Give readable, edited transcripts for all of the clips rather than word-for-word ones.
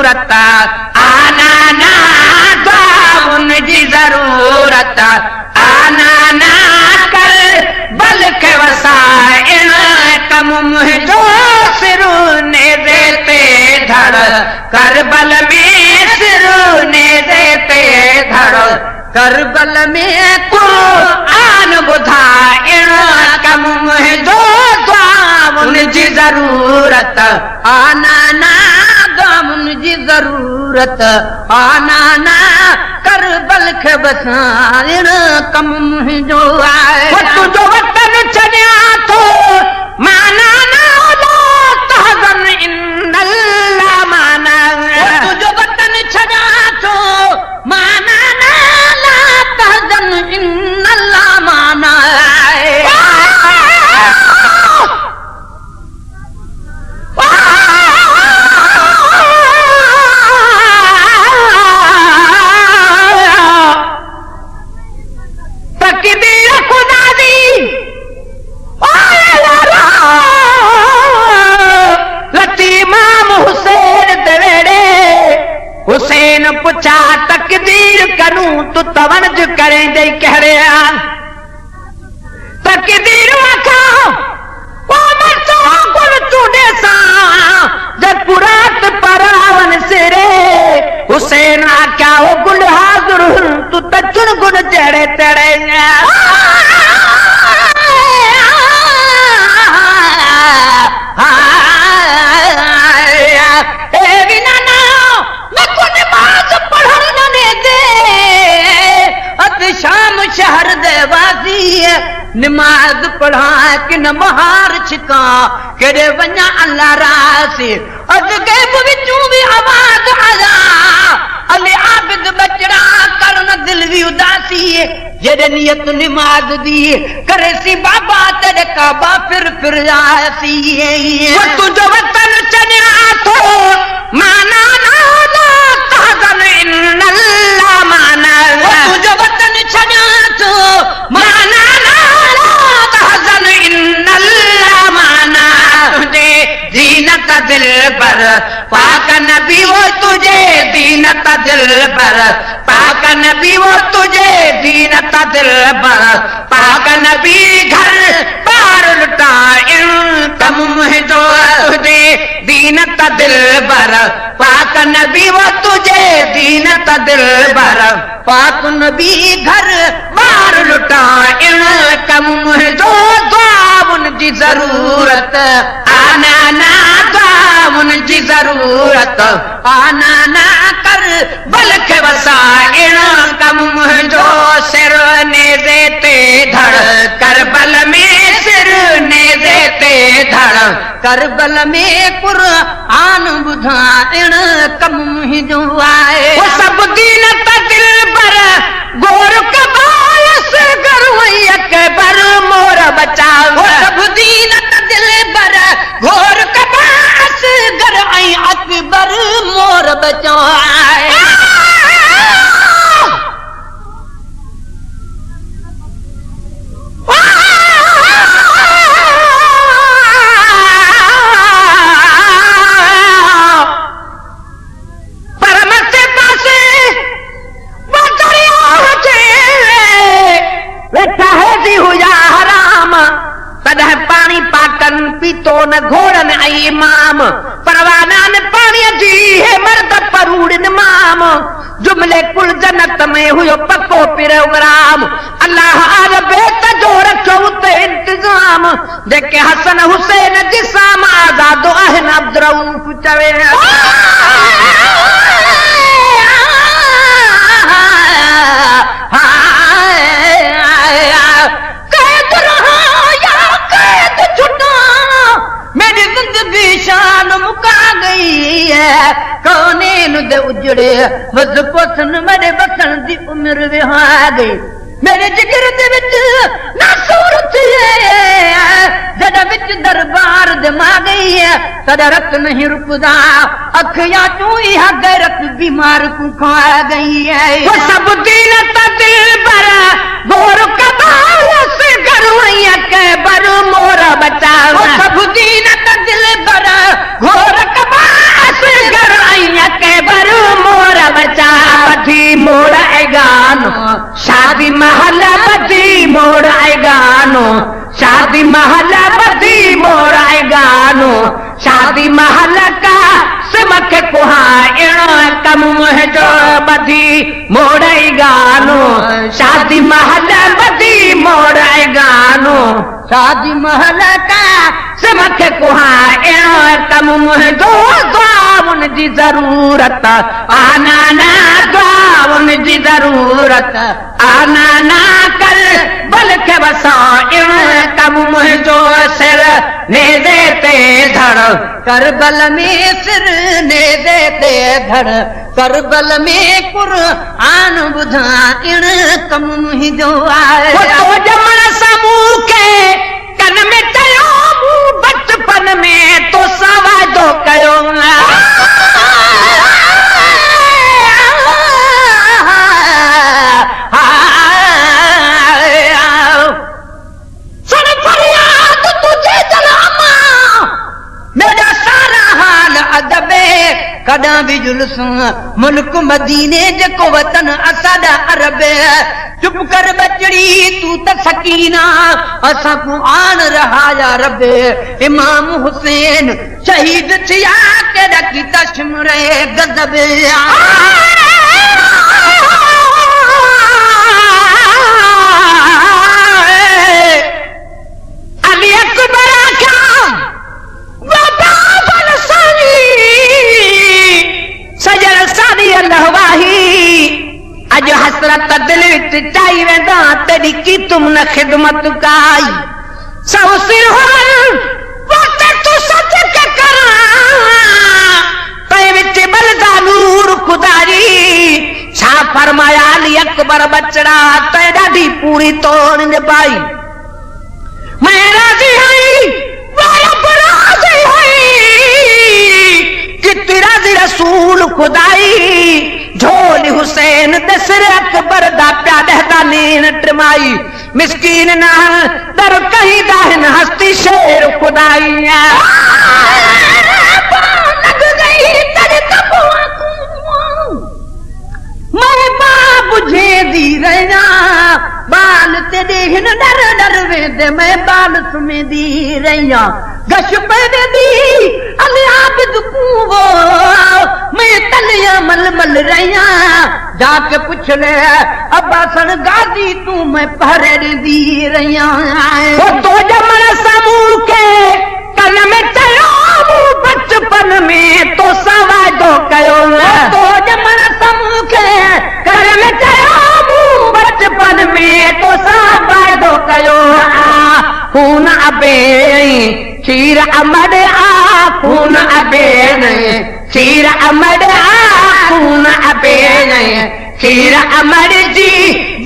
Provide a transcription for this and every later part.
जरूरत आना ना दुआउन जी जरूरत आना ना कर बल्क वसाइण कम मुंहिंजो सिरू ने देते धड़ करबल में सिरू ने देते धड़ करबल में कुरान ॿुधाइण कम मुंहिंजो दुआउन जी जरूरत आना ना दुआउन जी जरूरत आना ना करबल खे बसाइण कम मुंहिंजो आहे तुंहिंजो वतन छॾिया थो माना ना तहज़न इन्नल्लाह माना तुंहिंजो वतन छॾिया थो माना ना तहज़न इन्नल्लाह माना हुसैन पुछा तकदीर करूं तू तवज्जो करें दे कहरे तकदीर वखा ओ मचो गुल चूडे सा जब पुरात परावन सिरे हुसैन आख्या ओ गुल हाज़िर तू तचुन गुल चढ़े चढ़े शाम शहर दे वासी नमाज पढ़ा कि न महार छिका केड़े वञा अल्लाह रासी अज के विचूं भी आवाज आया अले आबिद बचड़ा करन दिल भी उदासी जेड़े नियत नमाज दी करे सी बाबा तेरे काबा फिर आसी तुझो वतन चनिया थो माना ना तहज़न इन्नल्लाह माना तुझो वतन छॾिया थो माना ना तहज़न इन्नल्लाह माना तुझे दीनत दिल पर पाक नबी वो तुझे दीनत दिल पर पाक नबी वो तुझे दीनत दिल पर पाक नबी घर पार लुटाइण कम मुंहिंजो तुझे दीनत दिल पर पाक नबी वो तुझे दीनत दिल पर पाक नबी घर बार लुटाइण कम मुंहिंजो दुआउन जी जरूरत आना ना दुआउन जी जरूरत आना ना कर बल खे वसाइण कम मुंहिंजो सिर नेज़े ते धड़ करबल में सिर नेज़े ते धड़ करबल में कुरान ॿुधाइण कम मुंहिंजो आहे वो सब दीनत दिल पर गोर कबायस गरवई अकबर मोर बचाव वो सब दीनत दिल पर गोर कबायस गरवई अकबर मोर बचाव पानी पाकन पीतो न घोड़न आई इमाम परवाना न पानी जी है मर्द परूड़न माम जुमले कुल जन्नत में हुयो पक्को प्रोग्राम अल्लाह अरबे तजो रखो उते इंतजाम देखे हसन हुसैन जिसाम आजादो अहन अब्दुरऊफ चवे मेरी जिंदगी शान मुका गई है कोने नुद उजड़े वज पोसन मेरे बसन दी उम्र विहा गई मेरे जिगर दे विच ना सूरत है जड़ा विच दरबार जमा गई है तड़ा रत नहीं रुकदा अखियां तू ही गैरत बीमार को खा गई है वो सब दीनत दिल पर गोर कबाल से गरवैया के बर मोर बचाव वो सब दीनत दिल पर घोर कबाल से गरवैया के शादी महल बदी मोड़ आएगानो शादी महल बदी मोड़ आएगानो शादी महल का सिमक कुहा कम जो बदी मोड़ आएगानो शादी महल बदी मोड़ आएगानो शादी महल का सिमक कुहा कम जो दुआउन जी जरूरत आना ना दुआउन जी जरूरत आना ना कर बल्कि वसा कम जो सिर ने देते धड़ करबल में सिर ने देते धड़ करबल में कुरान बुधा इण कम जो आए तो जमण समूह के कन में चयो बचपन में तो सवादो कयो कदा भी जुलूस मुल्क मदीने जको वतन असादा अरब चुप कर बचड़ी तू त सकीना असा को आन रहा या रब इमाम हुसैन शहीद थिया के रखी तशमरे गजब अली अकबर सजर सादी अल्लाहवाही अज हसरत दिल विच चाई वेंदा तेरी की तुम न खिदमत काई सब सिर होल वक्त तू सच के करा ते विच बलदा नूर खुदारी छा फरमाया अली अकबर बचड़ा ते ॾाढी पूरी तोड़ निभाई मैं राजी हई वाला राजी हई तेरा रसूल खुदाई झोल हुसैन दसर अकबर दा प्या दहदा नीन ट्रमाई मिस्कीन ना दर कहीं दाहन हस्ती शेर खुदाई लग गई तेरे तबुआ मैं बुझे दी रहा बाल ते देखन डर डर वेंदे मैं बाल सुमे दी रहा गश पे दी अली आबिद वो मैं तलिया मल मल रहा जाके पूछ ले अब्बा सन गादी तू मैं पहरे दी रहा तो जमन समूह के कन में चलो बचपन में तो सवादो कयो तो जमन समूह के कन में चलो बचपन में तो सवादो कयो खून अबे खीर अमर खून अबे खीर अमर खून अबे खीर अमर जी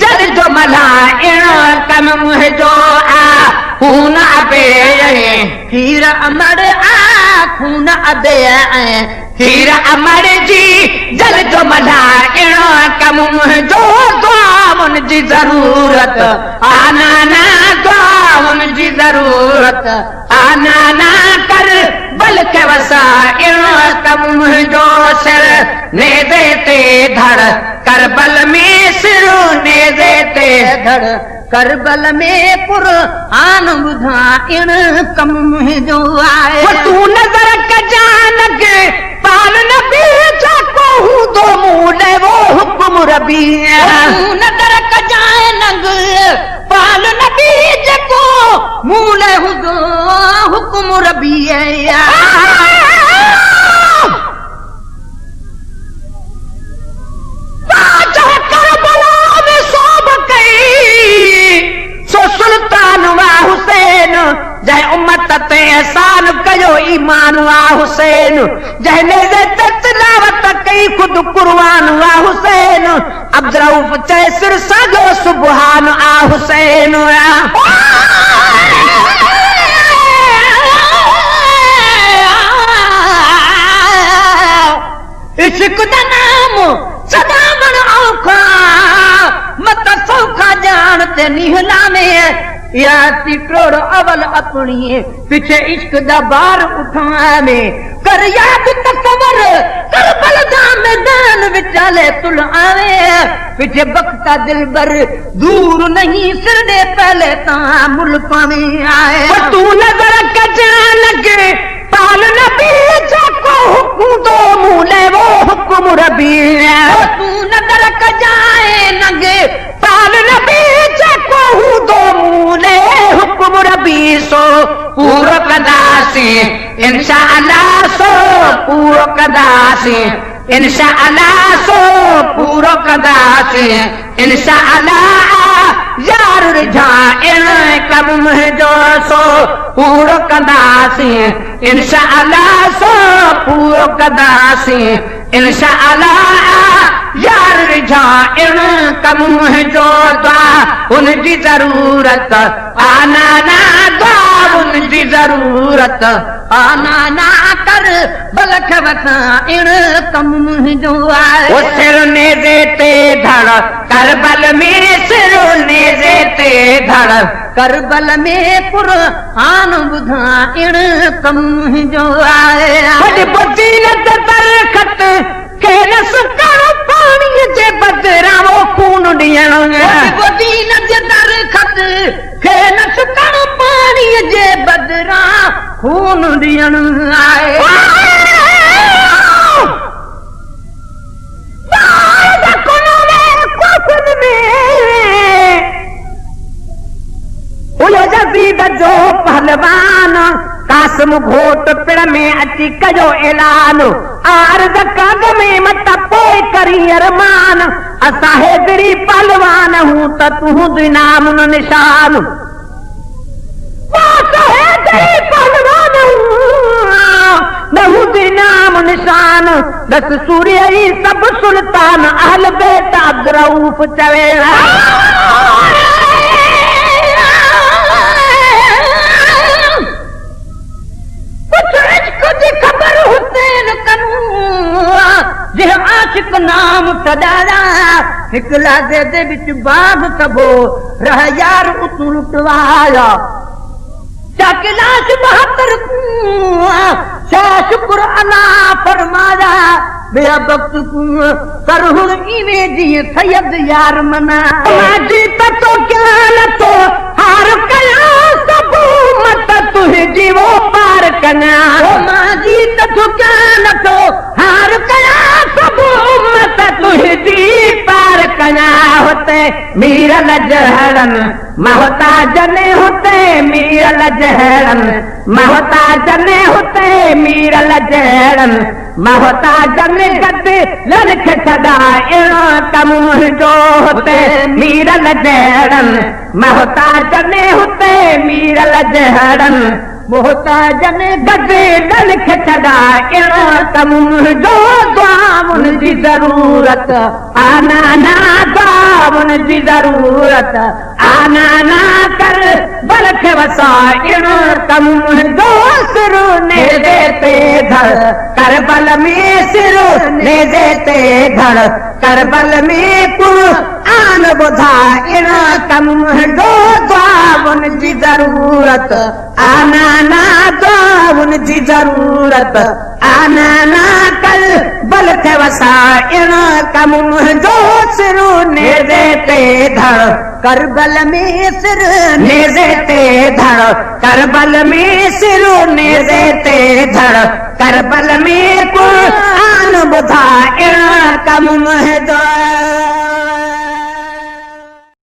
जल जो मला कम जो खून अबे खीर अमर खून अबे खीर अमर जी जल जो मला कम जो दुआउन जी जरूरत आना ना दुआउन जी जरूरत आना ना कर बल्कि वसा कम जो सिर ने देते धड़ करबल में सिर ने देते धड़ करबल में कुरान बुधा इण कम जो आए तू नजर कजानक पाल नबी जाको हूँ दो मूले वो हुक्म रबी तू नजर कजानक पाल नबी जाको मूले हूँ दो हुक्म रबी सुल्तान वा हुसैन जय उम्मत ते एहसान कयो ईमान वा हुसैन जय ने तिलावत कई खुद कुर्बान वा हुसैन अब्द रऊफ चए सिर सागो सुबहान आ हुसैन इश्क दा नाम सदामन औखा मत सौखा जानते निहला में या तिकड़ अवल अपनी पीछे इश्क दा बार उठा में कर याद तस्वर कर बलदा में मैदान विचाले तुल आवे पिछे बख्ता दिलबर दूर नहीं सिरदे पहले तामुल पावे आए तू नजर कजा लगे पाल नबी जाको हुक्म दो मूले वो हुक्म रबी तू नजर कजाए नगे पाल नबी जाको दो मूले हुक्म रबी सो पूरो कदासी इंशाअल्लाह सो पूरो कदासी इंशाअल्लाह सो पूरो कदासी इंशाअल्लाह यार रिझाइण कम मुंहिंजो सो पूरो कंदासी इंशाअल्लाह सो पूरो कंदासी इंशाअल्लाह यार रिझाइण कम मुंहिंजो दुआ उनजी ज़रूरत आना ना दुआ उनजी ज़रूरत आना ना कर बलख वताइण कम मुंहिंजो आहे ओ सिर नेज़े ते धड़ करबल में सिर नेज़े ते धड़ करबल में क़ुरान ॿुधाइण कम मुंहिंजो आहे वॾी बदीलत दरख़त के न सुकण पाणीअ जे बदिरां वो खून ॾियण बदीलत दरख़त के न सुकण पाणीअ जे बदिरां खून ॾियण आहे जो पहलवान कासिम घोट पिण में अची कयो ऐलान आरज़ काग में मत पोइ करी अरमान असां हेतिरी पहलवान हूं त तूं नाम निशान पहलवान नाम निशान दस सूर्य ही सब सुल्तान अहल बेत अब्दुरऊफ चवे खबर हुसैन कनू जे आशिक नाम सदारा हिक लादे दे विच बाग कबो रह यार उतु लुटवाया चाकिलाश 72 शा शुक्र अना फरमाया बेया वक्त कर हुन इवें जीअं सैयद यार मना जी तो क्या न तो हार कया सब मत तुंहिंजी वो पार कना जी तो क्या न तो हार कया सब मत तुंहिंजी पार कना होते मीर लजहरन महताजन होते मीर लजहरन महताजन होते मीर लजहरन महताजन गद लड़ख छॾाइण कम मुंहिंजो हुते मीर लजहरन महताजन हुते मीर लजहरन मोहताजन गद लड़ख छॾाइण कम मुंहिंजो दुआ उनजी ज़रूरत आना ना दुआ उनजी ज़रूरत आना ना कर बलख वसाइण कम मुंहिंजो सिर नेज़े ते धड़ करबल में सिर नेज़े ते धड़ करबल में क़ुरान ॿुधाइण कम मुंहिंजो दुआ उनजी ज़रूरत आना ना दुआ उनजी ज़रूरत आना ना कर बलख वसाइण कम मुंहिंजो सिर नेज़े ते धड़ करबल में सिर नेज़े ते धड़ करबल में सिर नेज़े ते धड़ करबल में क़ुरान ॿुधाइण कम मुंहिंजो